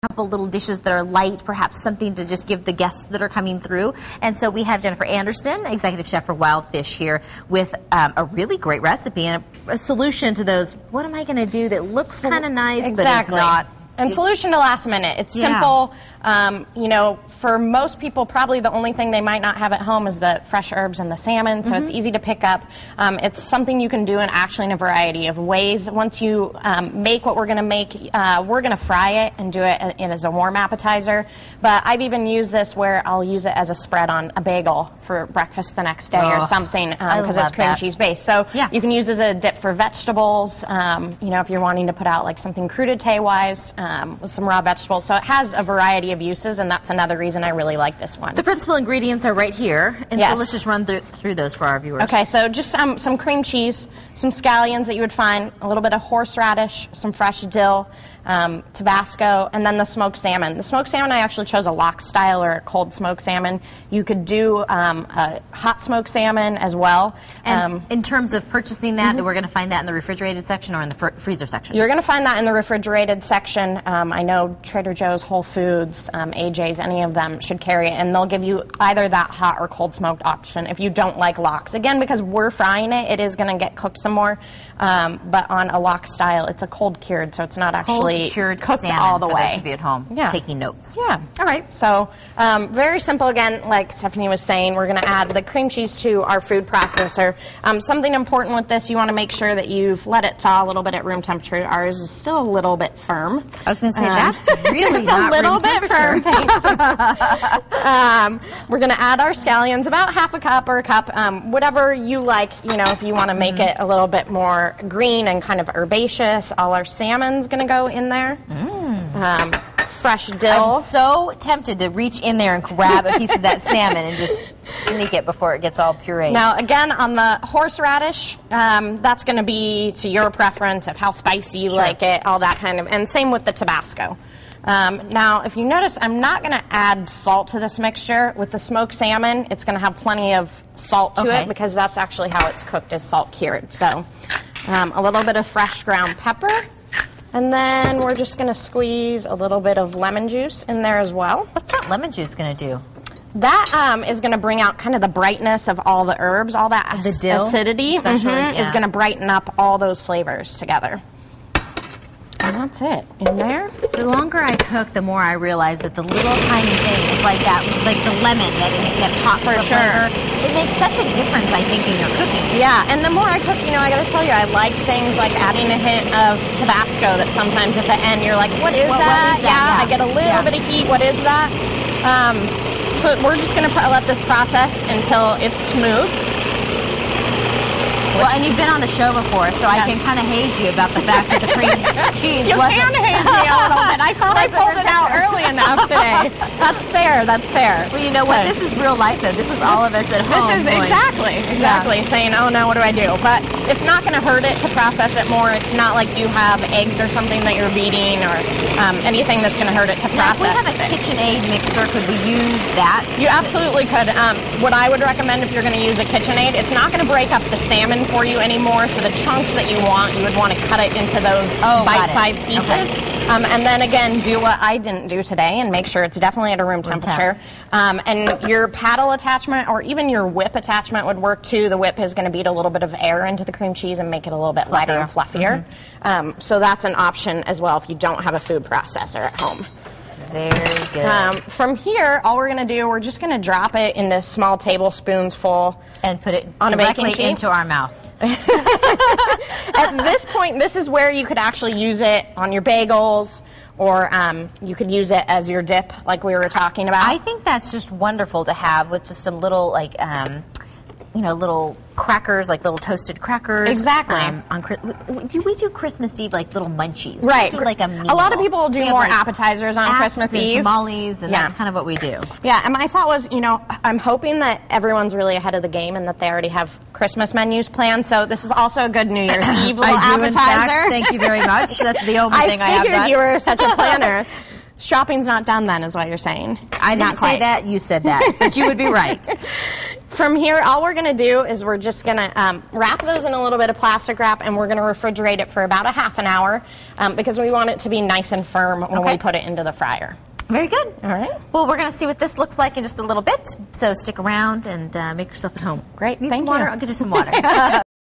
couple little dishes that are light, perhaps something to just give the guests that are coming through. And so we have Jennifer Anderson, executive chef for Wildfish, here with a really great recipe and a solution to those. What am I going to do that looks kind of nice, exactly. but it's not? And solution to last minute. It's simple. You know, for most people, probably the only thing they might not have at home is the fresh herbs and the salmon, so it's easy to pick up. It's something you can do in a variety of ways. Once you make what we're going to make, we're going to fry it and do it as a warm appetizer. But I've even used this where I'll use it as a spread on a bagel for breakfast the next day or something, because it's cream cheese based. So you can use it as a dip for vegetables, you know, if you're wanting to put out like something crudité-wise with some raw vegetables. So it has a variety of uses, and that's another reason I really like this one. The principal ingredients are right here, and so let's just run through those for our viewers. Okay, so just some cream cheese, some scallions that you would find, a little bit of horseradish, some fresh dill, Tabasco, and then the smoked salmon. The smoked salmon, I actually chose a lox style or a cold smoked salmon. You could do a hot smoked salmon as well. And in terms of purchasing that, we're going to find that in the refrigerated section or in the freezer section? You're going to find that in the refrigerated section. I know Trader Joe's, Whole Foods, AJ's, any of them should carry it, and they'll give you either that hot or cold smoked option if you don't like lox. Again, because we're frying it, it is going to get cooked some more. But on a lox style, it's a cold cured, so it's not actually cured cooked salmon all the for way. those of you at home taking notes. Yeah. All right. So very simple. Again, like Stephanie was saying, we're going to add the cream cheese to our food processor. Something important with this, you want to make sure that you've let it thaw a little bit at room temperature. Ours is still a little bit firm. I was going to say, that's really it's not a little room bit firm. We're going to add our scallions, about half a cup or a cup, whatever you like. You know, if you want to make it a little bit more green and kind of herbaceous. All our salmon's going to go in there. Fresh dill. I'm so tempted to reach in there and grab a piece of that salmon and just sneak it before it gets all pureed. Now, again, on the horseradish, that's going to be to your preference of how spicy you like it, all that kind of, and same with the Tabasco. Now, if you notice, I'm not going to add salt to this mixture. With the smoked salmon, it's going to have plenty of salt to it because that's actually how it's cooked, is salt cured. So, a little bit of fresh ground pepper. And then we're just going to squeeze a little bit of lemon juice in there as well. What's that lemon juice going to do? That is going to bring out kind of the brightness of all the herbs, all that acidity is going to brighten up all those flavors together. And that's it. In there. The longer I cook, the more I realize that the little tiny things like that, like the lemon that pops the flavor, it makes such a difference, I think, in your cooking. Yeah, and the more I cook, you know, I got to tell you, I like things like adding a hint of Tabasco that sometimes at the end you're like, what is that? Yeah, I get a little bit of heat. What is that? So we're just going to let this process until it's smooth. Well, and you've been on the show before, so I can kind of haze you about the fact that the cream cheese You can haze me a little bit. I thought I pulled it out early enough today. That's fair. That's fair. Well, you know what? This is real life, though. This is all of us at home. This is exactly saying, oh, no, what do I do? But it's not going to hurt it to process it more. It's not like you have eggs or something that you're beating or anything that's going to hurt it to process. If we have a KitchenAid mixer, could we use that? You absolutely could. What I would recommend if you're going to use a KitchenAid, it's not going to break up the salmon for you anymore, so the chunks that you want, you would want to cut it into those bite-sized pieces. And then again, do what I didn't do today and make sure it's definitely at a room temperature. And your paddle attachment or even your whip attachment would work too. The whip is going to beat a little bit of air into the cream cheese and make it a little bit lighter and fluffier. So that's an option as well if you don't have a food processor at home. Very good. From here, all we're going to do, we're just going to drop it into small tablespoons full. And put it on directly into our mouth. At this point, this is where you could actually use it on your bagels, or you could use it as your dip, like we were talking about. I think that's just wonderful to have with just some little, like, you know, little crackers, like little toasted crackers. Exactly. We do Christmas Eve like little munchies. Right. We do like a meal. A lot of people do more appetizers on Christmas Eve. Tamales, and that's kind of what we do. Yeah, and my thought was, you know, I'm hoping that everyone's really ahead of the game and that they already have Christmas menus planned. So this is also a good New Year's Eve little appetizer. In fact, thank you very much. That's the only thing I have done. I figured you were such a planner. Shopping's not done then, is what you're saying. I didn't say that. You said that. But you would be right. From here, all we're going to do is we're just going to wrap those in a little bit of plastic wrap, and we're going to refrigerate it for about a half an hour because we want it to be nice and firm when we put it into the fryer. Very good. All right. Well, we're going to see what this looks like in just a little bit, so stick around and make yourself at home. Great. Need Thank some water? you. I'll get you some water.